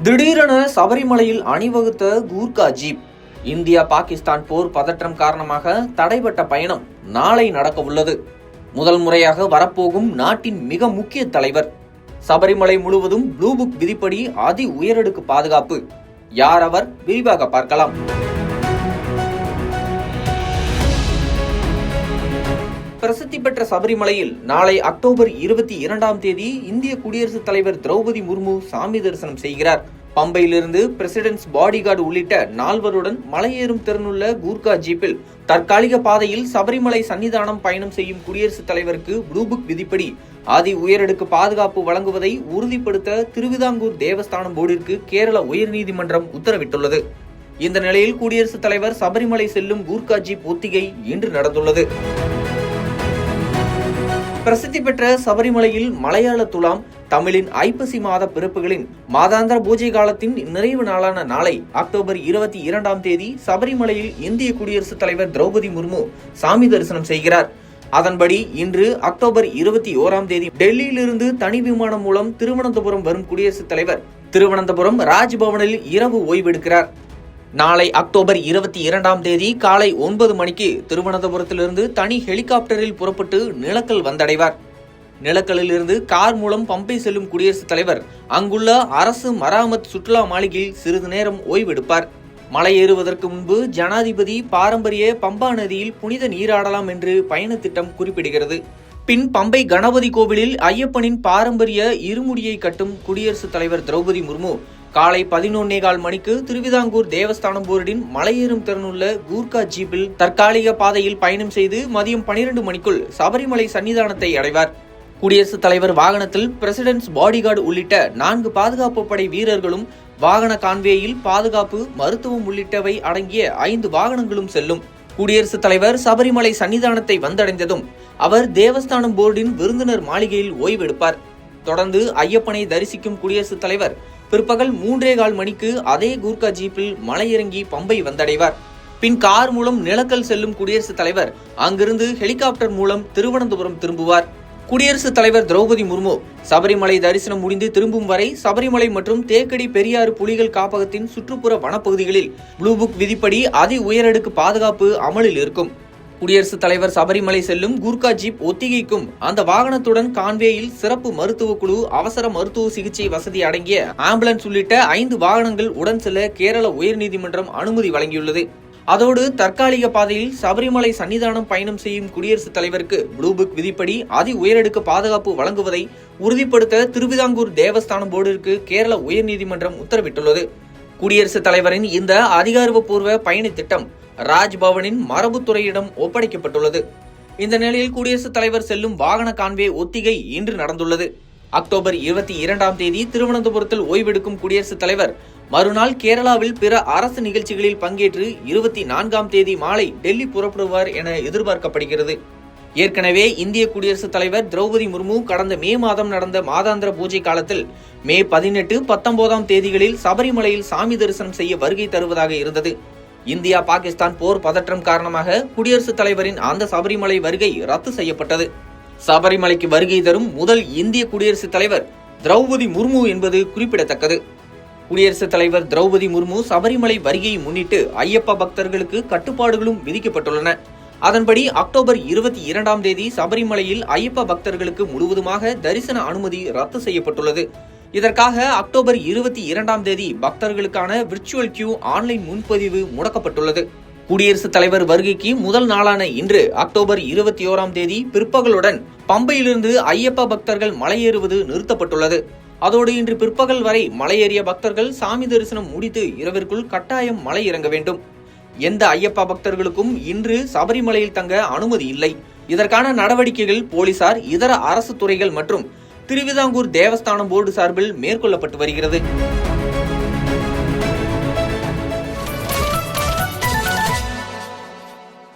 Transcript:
திடீரென சபரிமலையில் அணிவகுத்த Gurkha jeep. India Pakistan போர் பதற்றம் காரணமாக தடைபட்ட பயணம் நாளை நடக்க உள்ளது. முதல் முறையாக வரப்போகும் நாட்டின் மிக முக்கிய தலைவர். சபரிமலை முழுவதும் ப்ளூ புக் விதிப்படி அதி உயரடுக்கு பாதுகாப்பு. யார் அவர்? விரிவாக பார்க்கலாம். பிரசித்தி பெற்ற சபரிமலையில் நாளை அக்டோபர் 22 இந்திய குடியரசுத் தலைவர் திரௌபதி முர்மு சாமி தரிசனம் செய்கிறார். பம்பையிலிருந்து பிரசிடென்ட்ஸ் பாடிகார்டு உள்ளிட்ட 4 மலையேறும் திறனுள்ள கூர்கா ஜீப்பில் தற்காலிக பாதையில் சபரிமலை சன்னிதானம் பயணம் செய்யும் குடியரசுத் தலைவருக்கு ப்ளூ புக் விதிப்படி அதி உயரடுக்கு பாதுகாப்பு வழங்குவதை உறுதிப்படுத்த திருவிதாங்கூர் தேவஸ்தானம் போர்டிற்கு கேரள உயர்நீதிமன்றம் உத்தரவிட்டுள்ளது. இந்த நிலையில் குடியரசுத் தலைவர் சபரிமலை செல்லும் கூர்கா ஜீப் ஒத்திகை இன்று நடந்துள்ளது. பிரசித்தி பெற்ற சபரிமலையில் மலையாள துலாம், தமிழின் ஐப்பசி மாத பிறப்புகளின் மாதாந்திர பூஜை காலத்தின் நிறைவு நாளான நாளை அக்டோபர் 22 சபரிமலையில் இந்திய குடியரசுத் தலைவர் திரௌபதி முர்மு சாமி தரிசனம் செய்கிறார். அதன்படி இன்று அக்டோபர் 21 டெல்லியிலிருந்து தனி விமானம் மூலம் திருவனந்தபுரம் வரும் குடியரசுத் தலைவர் திருவனந்தபுரம் ராஜ்பவனில் இரவு ஓய்வெடுக்கிறார். நாளை அக்டோபர் 22 காலை 9 மணிக்கு திருவனந்தபுரத்திலிருந்து தனி ஹெலிகாப்டரில் புறப்பட்டு நிலக்கல் வந்தடைவார். நிலக்கலில் இருந்து கார் மூலம் பம்பை செல்லும் குடியரசுத் தலைவர் அங்குள்ள அரசு மராமத் சுற்றுலா மாளிகையில் சிறிது நேரம் ஓய்வெடுப்பார். மலை ஏறுவதற்கு முன்பு ஜனாதிபதி பாரம்பரிய பம்பா நதியில் புனித நீராடலாம் என்று பயண திட்டம் குறிப்பிடுகிறது. பின் பம்பை கணபதி கோவிலில் ஐயப்பனின் பாரம்பரிய இருமுடியை கட்டும் குடியரசுத் தலைவர் திரௌபதி முர்மு காலை 11:15 மணிக்கு திருவிதாங்கூர் தேவஸ்தானம் போர்டின் மலையேறும் திறனுள்ள கூர்கா ஜீப்பில் தற்காலிக பாதையில் பயணம் செய்து மதியம் 12 மணிக்குள் சபரிமலை சன்னிதானத்தை அடைவார். குடியரசுத் தலைவர் வாகனத்தில் பிரசிடென்ட்ஸ் பாடிகார்டு உள்ளிட்ட 4 பாதுகாப்பு படை வீரர்களும் வாகன கான்வேயில் பாதுகாப்பு, மருத்துவம் உள்ளிட்டவை அடங்கிய 5 வாகனங்களும் செல்லும். குடியரசுத் தலைவர் சபரிமலை சன்னிதானத்தை வந்தடைந்ததும் அவர் தேவஸ்தானம் போர்டின் விருந்தினர் மாளிகையில் ஓய்வெடுப்பார். தொடர்ந்து ஐயப்பனை தரிசிக்கும் குடியரசுத் தலைவர் பிற்பகல் 3:15 மணிக்கு அதே கூர்கா ஜீப்பில் மலையிறங்கி பம்பை வந்தடைவார். பின் கார் மூலம் நிலக்கல் செல்லும் குடியரசுத் தலைவர் அங்கிருந்து ஹெலிகாப்டர் மூலம் திருவனந்தபுரம் திரும்புவார். குடியரசுத் தலைவர் திரௌபதி முர்மு சபரிமலை தரிசனம் முடிந்து திரும்பும் வரை சபரிமலை மற்றும் தேக்கடி பெரியாறு புலிகள் காப்பகத்தின் சுற்றுப்புற வனப்பகுதிகளில் ப்ளூ புக் விதிப்படி அதி உயரடுக்கு பாதுகாப்பு அமலில் இருக்கும். குடியரசுத் தலைவர் சபரிமலை செல்லும் கூர்கா ஜீப் ஒத்திகைக்கும் அந்த வாகனத்துடன் கான்வேயில் சிறப்பு மருத்துவ குழு, அவசர மருத்துவ சிகிச்சை வசதி அடங்கிய ஆம்புலன்ஸ் உள்ளிட்ட 5 வாகனங்கள் உடன் செல்ல கேரள உயர்நீதிமன்றம் அனுமதி வழங்கியுள்ளது. அதோடு தற்காலிக பாதையில் சபரிமலை சன்னிதானம் பயணம் செய்யும் குடியரசுத் தலைவருக்கு ப்ளூ புக் விதிப்படி அதி உயரடுக்கு பாதுகாப்பு வழங்குவதை உறுதிப்படுத்த திருவிதாங்கூர் தேவஸ்தானம் போர்டிற்கு கேரள உயர்நீதிமன்றம் உத்தரவிட்டுள்ளது. குடியரசுத் தலைவரின் இந்த அதிகாரப்பூர்வ பயண திட்டம் ராஜ்பவனின் மரபுத்துறையிடம் ஒப்படைக்கப்பட்டுள்ளது. இந்த நிலையில் குடியரசுத் தலைவர் செல்லும் வாகன கான்வே ஒத்திகை இன்று நடந்துள்ளது. அக்டோபர் 22 திருவனந்தபுரத்தில் ஓய்வெடுக்கும் குடியரசுத் தலைவர் மறுநாள் கேரளாவில் பிற அரசு நிகழ்ச்சிகளில் பங்கேற்று 24 மாலை டெல்லி புறப்படுவார் என எதிர்பார்க்கப்படுகிறது. ஏற்கனவே இந்திய குடியரசுத் தலைவர் திரௌபதி முர்மு கடந்த மே மாதம் நடந்த மாதாந்திர பூஜை காலத்தில் மே 18, 19 சபரிமலையில் சாமி தரிசனம் செய்ய வருகை தருவதாக இருந்தது. இந்தியா பாகிஸ்தான் போர் பதற்றம் காரணமாக குடியரசுத் தலைவரின் அந்த சபரிமலை வருகை ரத்து செய்யப்பட்டது. சபரிமலைக்கு வருகை தரும் முதல் இந்திய குடியரசுத் தலைவர் திரௌபதி முர்மு என்பது குறிப்பிடத்தக்கது. குடியரசுத் தலைவர் திரௌபதி முர்மு சபரிமலை வருகையை முன்னிட்டு ஐயப்ப பக்தர்களுக்கு கட்டுப்பாடுகளும் விதிக்கப்பட்டுள்ளன. அதன்படி அக்டோபர் 22 சபரிமலையில் ஐயப்ப பக்தர்களுக்கு முழுவதுமாக தரிசன அனுமதி ரத்து செய்யப்பட்டுள்ளது. இதற்காக அக்டோபர் 22 பக்தர்களுக்கான விர்ச்சுவல் கியூ ஆன்லைன் முன்பதிவு முடக்கப்பட்டுள்ளது. குடியரசுத் தலைவர் வருகைக்கு முதல் நாளான இன்று அக்டோபர் 21 பிற்பகலுடன் பம்பையிலிருந்து ஐயப்ப பக்தர்கள் மலையேறுவது நிறுத்தப்பட்டுள்ளது. அதோடு இன்று பிற்பகல் வரை மலையேறிய பக்தர்கள் சாமி தரிசனம் முடித்து இரவிற்குள் கட்டாயம் மலை இறங்க வேண்டும். எந்த ஐயப்ப பக்தர்களுக்கும் இன்று சபரிமலையில் தங்க அனுமதி இல்லை. இதற்கான நடவடிக்கைகள் போலீசார், இதர அரசு துறைகள் மற்றும் திருவிதாங்கூர் தேவஸ்தானம் போர்டு சார்பில் மேற்கொள்ளப்பட்டு வருகிறது.